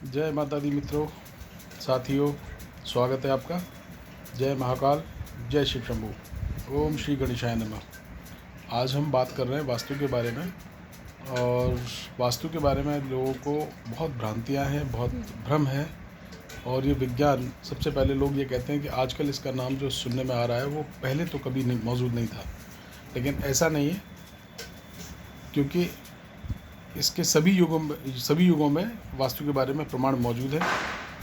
जय माता दी मित्रों, साथियों, स्वागत है आपका। जय महाकाल, जय शिव शंभू, ओम श्री गणेशाय नमः। आज हम बात कर रहे हैं वास्तु के बारे में। और वास्तु के बारे में लोगों को बहुत भ्रांतियां हैं, बहुत भ्रम है। और ये विज्ञान, सबसे पहले लोग ये कहते हैं कि आजकल इसका नाम जो सुनने में आ रहा है वो पहले तो कभी नहीं मौजूद नहीं था, लेकिन ऐसा नहीं है, क्योंकि इसके सभी युगों में वास्तु के बारे में प्रमाण मौजूद है।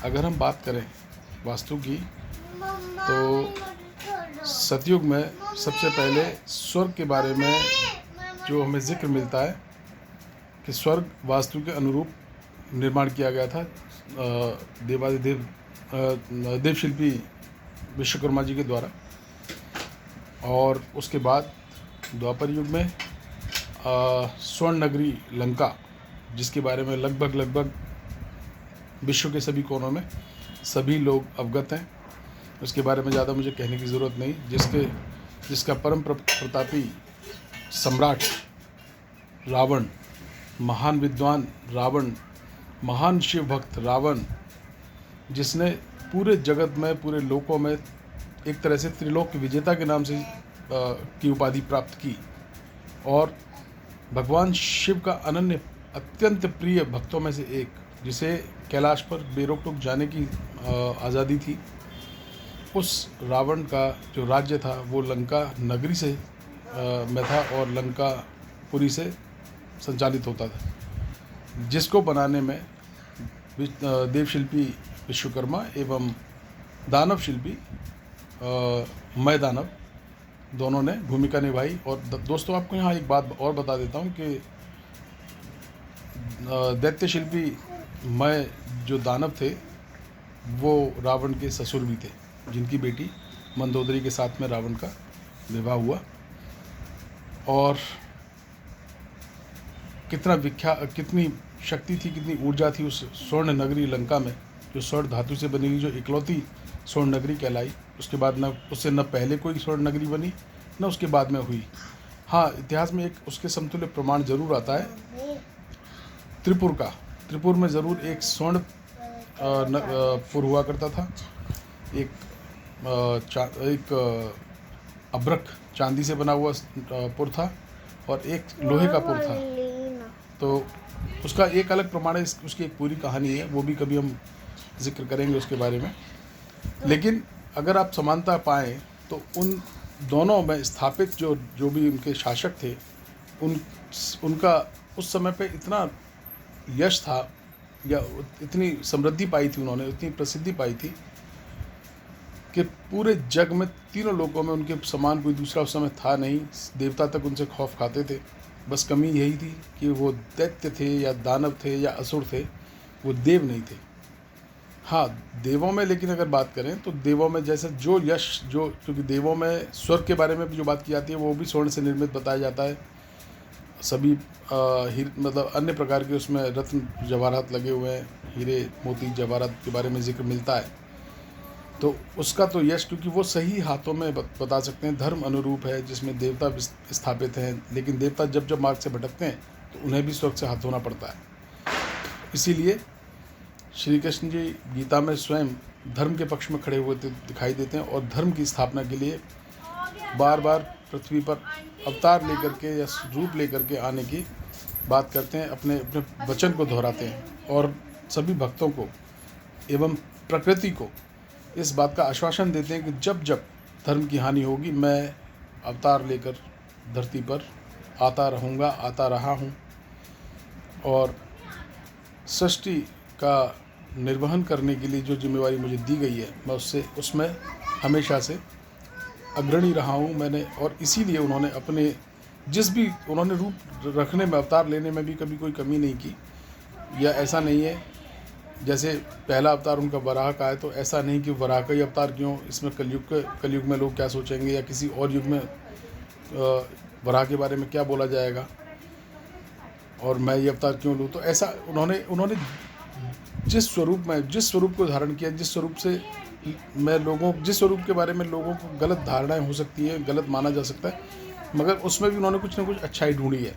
अगर हम बात करें वास्तु की, तो सतयुग में सबसे पहले स्वर्ग के बारे में जो हमें जिक्र मिलता है कि स्वर्ग वास्तु के अनुरूप निर्माण किया गया था देवादिदेव देवशिल्पी विश्वकर्मा जी के द्वारा। और उसके बाद द्वापर युग में स्वर्ण नगरी लंका, जिसके बारे में लगभग विश्व के सभी कोनों में सभी लोग अवगत हैं, उसके बारे में ज़्यादा मुझे कहने की ज़रूरत नहीं। जिसका परम प्रतापी सम्राट रावण, महान विद्वान रावण, महान शिव भक्त रावण, जिसने पूरे जगत में, पूरे लोकों में एक तरह से त्रिलोक विजेता के नाम से की उपाधि प्राप्त की। और भगवान शिव का अनन्य अत्यंत प्रिय भक्तों में से एक, जिसे कैलाश पर बेरोक-टोक जाने की आज़ादी थी, उस रावण का जो राज्य था वो लंका नगरी से में था और लंकापुरी से संचालित होता था, जिसको बनाने में देवशिल्पी विश्वकर्मा एवं दानव शिल्पी मय दानव दोनों ने भूमिका निभाई। और दोस्तों, आपको यहाँ एक बात और बता देता हूँ कि दैत्य शिल्पी मय जो दानव थे वो रावण के ससुर भी थे, जिनकी बेटी मंदोदरी के साथ में रावण का विवाह हुआ। और कितनी शक्ति थी, कितनी ऊर्जा थी उस स्वर्ण नगरी लंका में, जो स्वर्ण धातु से बनी हुई जो इकलौती स्वर्ण नगरी कहलाई। उसके बाद न पहले कोई स्वर्ण नगरी बनी, न उसके बाद में हुई। हाँ, इतिहास में एक उसके समतुल्य प्रमाण जरूर आता है त्रिपुर का। त्रिपुर में ज़रूर एक स्वर्ण पुर हुआ करता था, एक अभ्रक चांदी से बना हुआ पुर था, और एक लोहे का पुर था। तो उसका एक अलग प्रमाण है, उसकी एक पूरी कहानी है, वो भी कभी हम जिक्र करेंगे उसके बारे में। लेकिन अगर आप समानता पाएँ तो उन दोनों में स्थापित जो भी उनके शासक थे, उनका उस समय पे इतना यश था, या इतनी समृद्धि पाई थी उन्होंने, इतनी प्रसिद्धि पाई थी कि पूरे जग में, तीनों लोकों में उनके समान कोई दूसरा उस समय था नहीं। देवता तक उनसे खौफ खाते थे। बस कमी यही थी कि वो दैत्य थे या दानव थे या असुर थे, वो देव नहीं थे। हाँ, देवों में लेकिन अगर बात करें तो देवों में जैसे जो यश, क्योंकि देवों में स्वर्ग के बारे में भी जो बात की जाती है वो भी स्वर्ण से निर्मित बताया जाता है। सभी मतलब अन्य प्रकार के उसमें रत्न जवाहरात लगे हुए हैं, हीरे मोती जवाहरात के बारे में जिक्र मिलता है। तो उसका तो यश, क्योंकि वो सही हाथों में बता सकते हैं, धर्म अनुरूप है, जिसमें देवता स्थापित हैं। लेकिन देवता जब मार्ग से भटकते हैं तो उन्हें भी स्वर्ग से हाथ धोना पड़ता है। इसीलिए श्री कृष्ण जी गीता में स्वयं धर्म के पक्ष में खड़े हुए दिखाई देते हैं, और धर्म की स्थापना के लिए बार बार पृथ्वी पर अवतार लेकर के या रूप लेकर के आने की बात करते हैं, अपने वचन को दोहराते हैं, और सभी भक्तों को एवं प्रकृति को इस बात का आश्वासन देते हैं कि जब जब धर्म की हानि होगी, मैं अवतार लेकर धरती पर आता रहूँगा, आता रहा हूँ। और सृष्टि का निर्वहन करने के लिए जो जिम्मेवारी मुझे दी गई है, मैं उसमें हमेशा से अग्रणी रहा हूँ मैंने। और इसीलिए उन्होंने अपने उन्होंने रूप रखने में, अवतार लेने में भी कभी कोई कमी नहीं की। या ऐसा नहीं है जैसे पहला अवतार उनका वराह का है, तो ऐसा नहीं कि वराह का ही अवतार क्यों, इसमें कलयुग में लोग क्या सोचेंगे, या किसी और युग में वराह के बारे में क्या बोला जाएगा, और मैं ये अवतार क्यों लूँ। तो ऐसा उन्होंने जिस स्वरूप को धारण किया, जिस स्वरूप के बारे में लोगों को गलत धारणाएं हो सकती है, गलत माना जा सकता है, मगर उसमें भी उन्होंने कुछ ना कुछ अच्छाई ढूंढी है।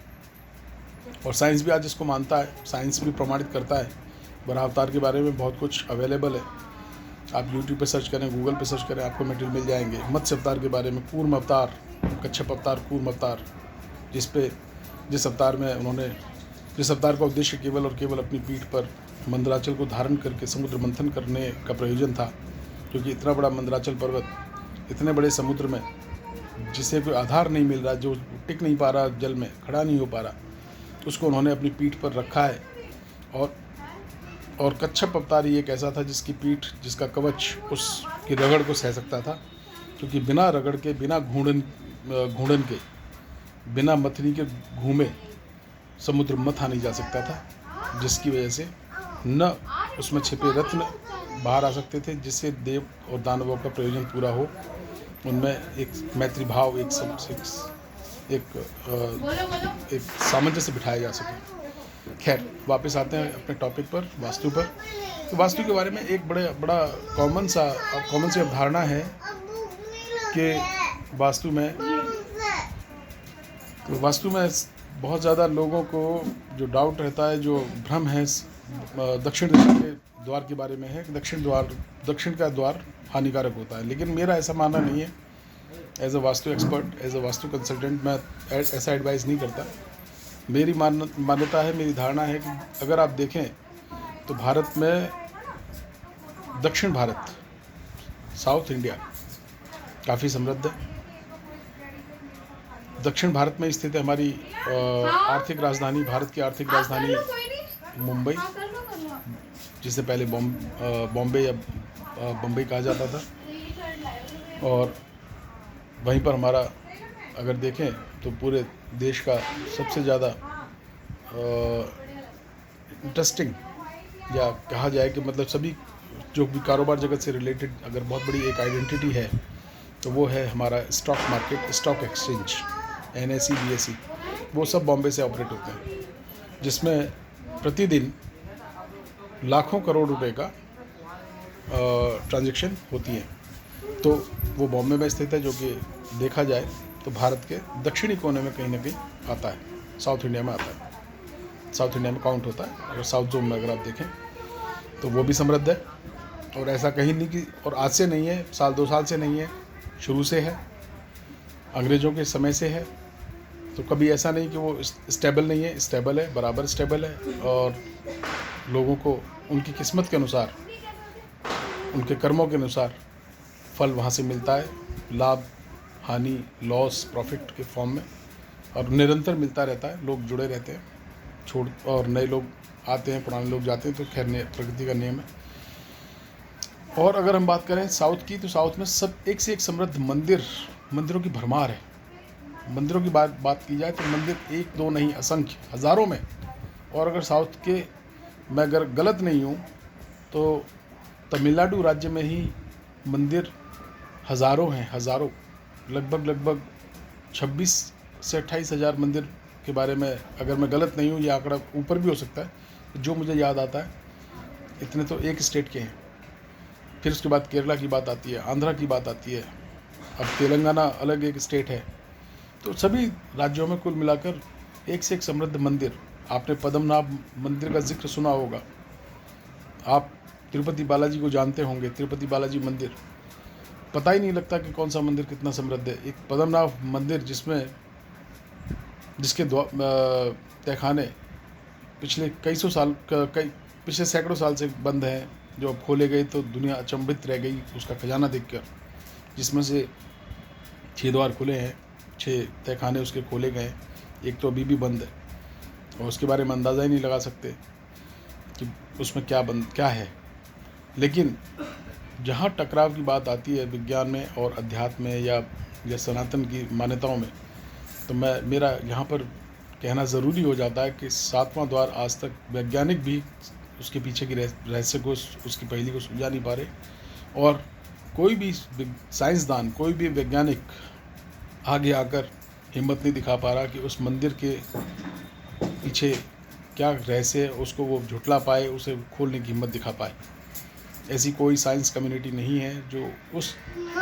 और साइंस भी आज इसको मानता है, साइंस भी प्रमाणित करता है वराह अवतार के बारे में बहुत कुछ अवेलेबल है, आप यूट्यूब पे सर्च करें, गूगल पे सर्च करें, आपको मटेरियल मिल जाएंगे। मत्स्य अवतार के बारे में, कूर्म अवतार, कच्छप अवतार, कूर्म अवतार, जिस अवतार का उद्देश्य केवल और केवल अपनी पीठ पर मंदराचल को धारण करके समुद्र मंथन करने का प्रयोजन था, क्योंकि इतना बड़ा मंदराचल पर्वत इतने बड़े समुद्र में जिसे कोई आधार नहीं मिल रहा, जो टिक नहीं पा रहा, जल में खड़ा नहीं हो पा रहा, उसको उन्होंने अपनी पीठ पर रखा है। और कच्छप अवतार ही एक ऐसा था जिसकी पीठ, जिसका कवच उसकी रगड़ को सह सकता था, क्योंकि बिना रगड़ के, बिना घूंडन के, बिना मथनी के घूमे समुद्र मथा नहीं जा सकता था, जिसकी वजह से न उसमें छिपे रत्न बाहर आ सकते थे, जिससे देव और दानवों का प्रयोजन पूरा हो, उनमें एक मैत्री भाव, एक सामंजस्य बिठाया जा सके। खैर, वापस आते हैं अपने टॉपिक पर, वास्तु पर। तो वास्तु के बारे में एक बड़ा कॉमन सी अवधारणा है कि वास्तु में बहुत ज़्यादा लोगों को जो डाउट रहता है, जो भ्रम है दक्षिण दिशा के द्वार के बारे में है कि दक्षिण का द्वार हानिकारक होता है। लेकिन मेरा ऐसा मानना नहीं है। As a vastu expert, as a vastu consultant मैं ऐसा एडवाइस नहीं करता। मेरी मान्यता है, मेरी धारणा है कि अगर आप देखें तो भारत में, दक्षिण भारत, साउथ इंडिया काफ़ी समृद्ध है। दक्षिण भारत में स्थित है हमारी आर्थिक राजधानी, भारत की आर्थिक राजधानी मुंबई, जिसे पहले बॉम्बे या बम्बई कहा जाता था। और वहीं पर हमारा अगर देखें तो पूरे देश का सबसे ज़्यादा इंटरेस्टिंग, या कहा जाए कि मतलब सभी जो भी कारोबार जगत से रिलेटेड अगर बहुत बड़ी एक आइडेंटिटी है तो वो है हमारा stock market, stock exchange, NSE, BSE, वो सब बॉम्बे से ऑपरेट होते हैं, जिसमें प्रतिदिन लाखों करोड़ रुपए का ट्रांजैक्शन होती है। तो वो बॉम्बे में स्थित है, जो कि देखा जाए तो भारत के दक्षिणी कोने में कहीं ना कहीं आता है, साउथ इंडिया में आता है, साउथ इंडिया में काउंट होता है। अगर साउथ जोन में अगर आप देखें तो वो भी समृद्ध है। और ऐसा कहीं नहीं कि, और आज से नहीं है, साल 2 साल से नहीं है, शुरू से है, अंग्रेज़ों के समय से है। तो कभी ऐसा नहीं कि वो स्टेबल नहीं है, स्टेबल है, बराबर स्टेबल है। और लोगों को उनकी किस्मत के अनुसार, उनके कर्मों के अनुसार फल वहाँ से मिलता है, लाभ, हानि, लॉस, प्रॉफिट के फॉर्म में, और निरंतर मिलता रहता है। लोग जुड़े रहते हैं, और नए लोग आते हैं, पुराने लोग जाते हैं, तो खैर प्रकृति का नियम है। और अगर हम बात करें साउथ की, तो साउथ में सब एक से एक समृद्ध मंदिरों की भरमार है। मंदिरों की बात की जाए तो मंदिर 1-2 नहीं, असंख्य, हज़ारों में। और अगर साउथ के, मैं अगर गलत नहीं हूँ तो तमिलनाडु राज्य में ही मंदिर हज़ारों हैं, हज़ारों, लगभग 26 से 28 हज़ार मंदिर के बारे में, अगर मैं गलत नहीं हूँ, ये आंकड़ा ऊपर भी हो सकता है, जो मुझे याद आता है इतने तो एक स्टेट के हैं। फिर उसके बाद केरला की बात आती है, आंध्रा की बात आती है, अब तेलंगाना अलग एक स्टेट है। तो सभी राज्यों में कुल मिलाकर एक से एक समृद्ध मंदिर। आपने पद्मनाभ मंदिर का जिक्र सुना होगा, आप तिरुपति बालाजी को जानते होंगे, तिरुपति बालाजी मंदिर, पता ही नहीं लगता कि कौन सा मंदिर कितना समृद्ध है। एक पद्मनाभ मंदिर जिसके तहखाने पिछले सैकड़ों साल से बंद हैं, जो अब खोले गए तो दुनिया अचंभित रह गई उसका खजाना देखकर, जिसमें से 6 द्वार खुले हैं, 6 तहखाने उसके खोले गए, एक तो अभी भी बंद है, और उसके बारे में अंदाज़ा ही नहीं लगा सकते कि उसमें क्या है। लेकिन जहाँ टकराव की बात आती है विज्ञान में और अध्यात्म में या सनातन की मान्यताओं में, तो मेरा यहाँ पर कहना ज़रूरी हो जाता है कि 7वां द्वार आज तक वैज्ञानिक भी उसके पीछे की रहस्य को, उसकी पहेली को सुलझा नहीं पा रहे। और कोई भी साइंसदान, कोई भी वैज्ञानिक आगे आकर हिम्मत नहीं दिखा पा रहा कि उस मंदिर के पीछे क्या रहस्य है, उसको वो झुटला पाए, उसे खोलने की हिम्मत दिखा पाए। ऐसी कोई साइंस कम्युनिटी नहीं है जो उस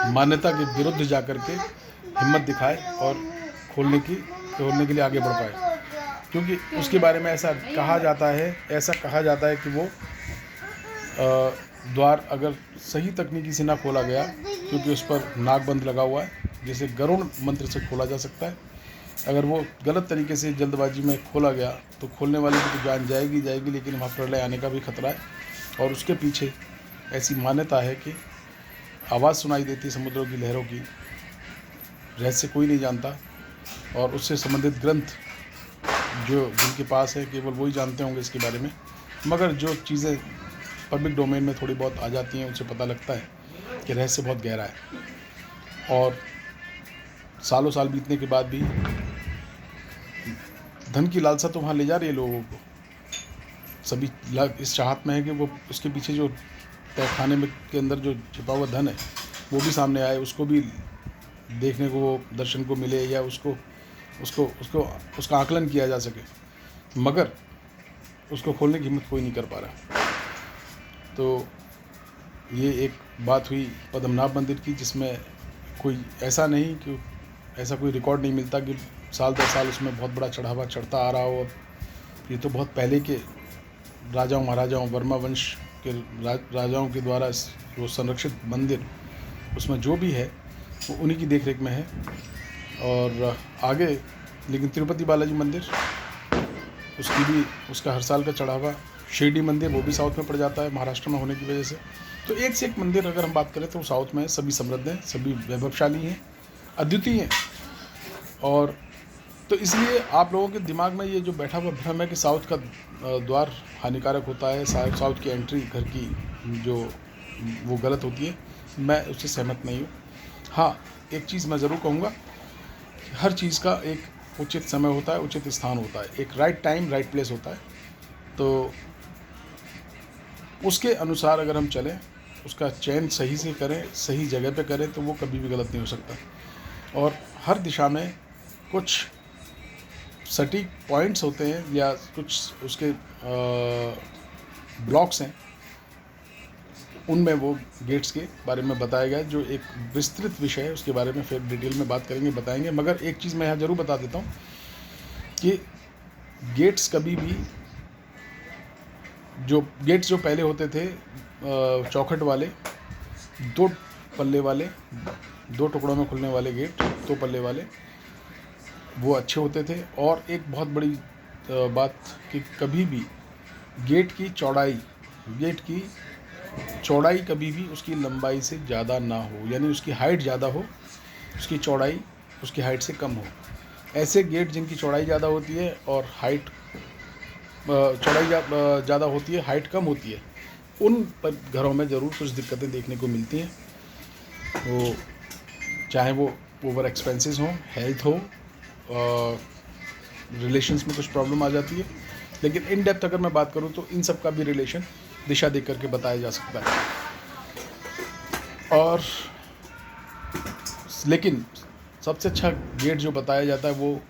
मान्यता के विरुद्ध जाकर के हिम्मत दिखाए और खोलने के लिए आगे बढ़ पाए, क्योंकि उसके बारे में ऐसा कहा जाता है कि वो द्वार अगर सही तकनीकी से ना खोला गया, क्योंकि उस पर नागबंद लगा हुआ है, जिसे गरुड़ मंत्र से खोला जा सकता है, अगर वो गलत तरीके से जल्दबाजी में खोला गया तो खोलने वाले की तो जान जाएगी जाएगी, लेकिन वहाँ प्रलय आने का भी खतरा है। और उसके पीछे ऐसी मान्यता है कि आवाज़ सुनाई देती समुद्रों की लहरों की, रहस्य कोई नहीं जानता, और उससे संबंधित ग्रंथ जो जिनके पास है केवल वही जानते होंगे इसके बारे में, मगर जो चीज़ें पब्लिक डोमेन में थोड़ी बहुत आ जाती हैं उनसे पता लगता है कि रहस्य बहुत गहरा है। और सालों साल बीतने के बाद भी धन की लालसा तो वहाँ ले जा रही है लोगों को, सभी इस चाहत में है कि वो उसके पीछे जो तहखाने में के अंदर जो छिपा हुआ धन है वो भी सामने आए, उसको भी देखने को, दर्शन को मिले, या उसको उसको उसको उसका आकलन किया जा सके, मगर उसको खोलने की हिम्मत कोई नहीं कर पा रहा। तो ये एक बात हुई पद्मनाभ मंदिर की, जिसमें कोई ऐसा नहीं कि ऐसा कोई रिकॉर्ड नहीं मिलता कि साल दर साल उसमें बहुत बड़ा चढ़ावा चढ़ता आ रहा हो। ये तो बहुत पहले के राजाओं महाराजाओं, वर्मा वंश के राजाओं के द्वारा वो संरक्षित मंदिर, उसमें जो भी है वो उन्हीं की देखरेख में है। और आगे लेकिन तिरुपति बालाजी मंदिर, उसका हर साल का चढ़ावा, शिरडी मंदिर वो भी साउथ में पड़ जाता है महाराष्ट्र में होने की वजह से। तो एक से एक मंदिर अगर हम बात करें तो साउथ में सभी समृद्ध हैं, सभी वैभवशाली हैं, अद्वितीय हैं। और तो इसलिए आप लोगों के दिमाग में ये जो बैठा हुआ भ्रम है कि साउथ का द्वार हानिकारक होता है, साउथ की एंट्री घर की जो वो गलत होती है, मैं उससे सहमत नहीं हूँ। हाँ, एक चीज़ मैं ज़रूर कहूँगा, हर चीज़ का एक उचित समय होता है, उचित स्थान होता है, एक राइट टाइम राइट प्लेस होता है। तो उसके अनुसार अगर हम चलें, उसका चयन सही से करें, सही जगह पे करें, तो वो कभी भी गलत नहीं हो सकता। और हर दिशा में कुछ सटीक पॉइंट्स होते हैं या कुछ उसके ब्लॉक्स हैं, उनमें वो गेट्स के बारे में बताया गया, जो एक विस्तृत विषय है, उसके बारे में फिर डिटेल में बात करेंगे, बताएंगे। मगर एक चीज़ मैं यहाँ ज़रूर बता देता हूँ कि गेट्स कभी भी, जो गेट्स जो पहले होते थे चौखट वाले, 2 पल्ले वाले, 2 टुकड़ों में खुलने वाले गेट, 2 पल्ले वाले, वो अच्छे होते थे। और एक बहुत बड़ी बात कि कभी भी गेट की चौड़ाई कभी भी उसकी लंबाई से ज़्यादा ना हो, यानी उसकी हाइट ज़्यादा हो, उसकी चौड़ाई उसकी हाइट से कम हो। ऐसे गेट जिनकी चौड़ाई ज़्यादा होती है और हाइट चौड़ाई ज़्यादा होती है, हाइट कम होती है, उन पर घरों में ज़रूर कुछ दिक्कतें देखने को मिलती हैं। वो चाहे वो ओवर एक्सपेंसेस हों, हेल्थ हो, रिलेशंस में कुछ प्रॉब्लम आ जाती है। लेकिन इन डेप्थ अगर मैं बात करूं तो इन सब का भी रिलेशन दिशा देख करके बताया जा सकता है। और लेकिन सबसे अच्छा गेट जो बताया जाता है वो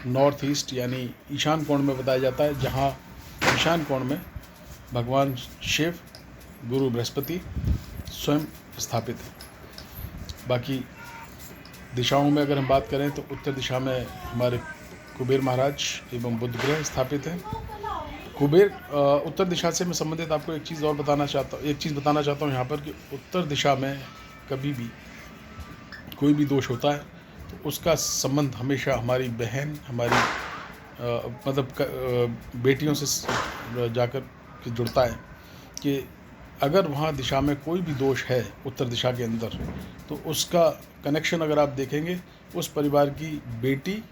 नॉर्थ ईस्ट यानी ईशान कोण में बताया जाता है, जहाँ ईशान कोण में भगवान शिव, गुरु बृहस्पति स्वयं स्थापित है। बाकी दिशाओं में अगर हम बात करें तो उत्तर दिशा में हमारे कुबेर महाराज एवं बुध ग्रह स्थापित हैं। कुबेर उत्तर दिशा से मैं संबंधित आपको एक चीज़ बताना चाहता हूँ यहाँ पर, कि उत्तर दिशा में कभी भी कोई भी दोष होता है तो उसका संबंध हमेशा हमारी बहन, हमारी बेटियों से जाकर के जुड़ता है। कि अगर वहाँ दिशा में कोई भी दोष है उत्तर दिशा के अंदर, तो उसका कनेक्शन अगर आप देखेंगे, उस परिवार की बेटी,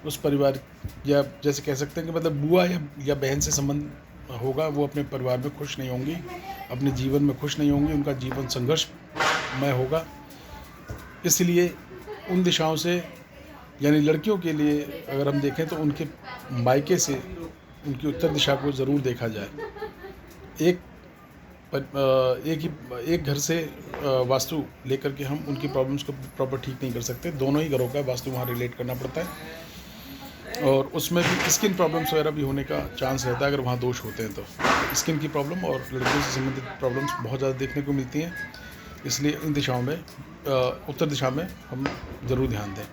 उस परिवार, या जैसे कह सकते हैं कि मतलब बुआ या बहन से संबंध होगा, वो अपने परिवार में खुश नहीं होंगी, अपने जीवन में खुश नहीं होंगी, उनका जीवन संघर्षमय होगा। इसलिए उन दिशाओं से, यानी लड़कियों के लिए अगर हम देखें तो उनके मायके से उनकी उत्तर दिशा को ज़रूर देखा जाए। एक घर से वास्तु लेकर के हम उनकी प्रॉब्लम्स को प्रॉपर ठीक नहीं कर सकते। दोनों ही घरों का वास्तु वहाँ रिलेट करना पड़ता है, और उसमें भी स्किन प्रॉब्लम्स वगैरह भी होने का चांस रहता है अगर वहाँ दोष होते हैं। तो स्किन की प्रॉब्लम और लड़कियों से संबंधित प्रॉब्लम्स बहुत ज़्यादा देखने को मिलती हैं। इसलिए इन दिशाओं में, उत्तर दिशा में हम ज़रूर ध्यान दें।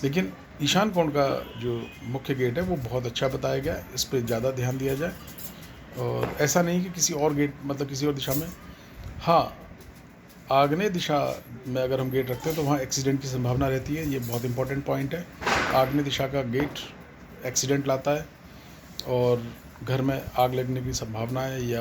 लेकिन ईशान कोण का जो मुख्य गेट है वो बहुत अच्छा बताया गया है, इस पर ज़्यादा ध्यान दिया जाए। और ऐसा नहीं कि किसी और गेट मतलब किसी और दिशा में। हाँ, आग्नेय दिशा में अगर हम गेट रखते हैं तो वहाँ एक्सीडेंट की संभावना रहती है। ये बहुत इंपॉर्टेंट पॉइंट है। आग्नेय दिशा का गेट एक्सीडेंट लाता है और घर में आग लगने की संभावना है या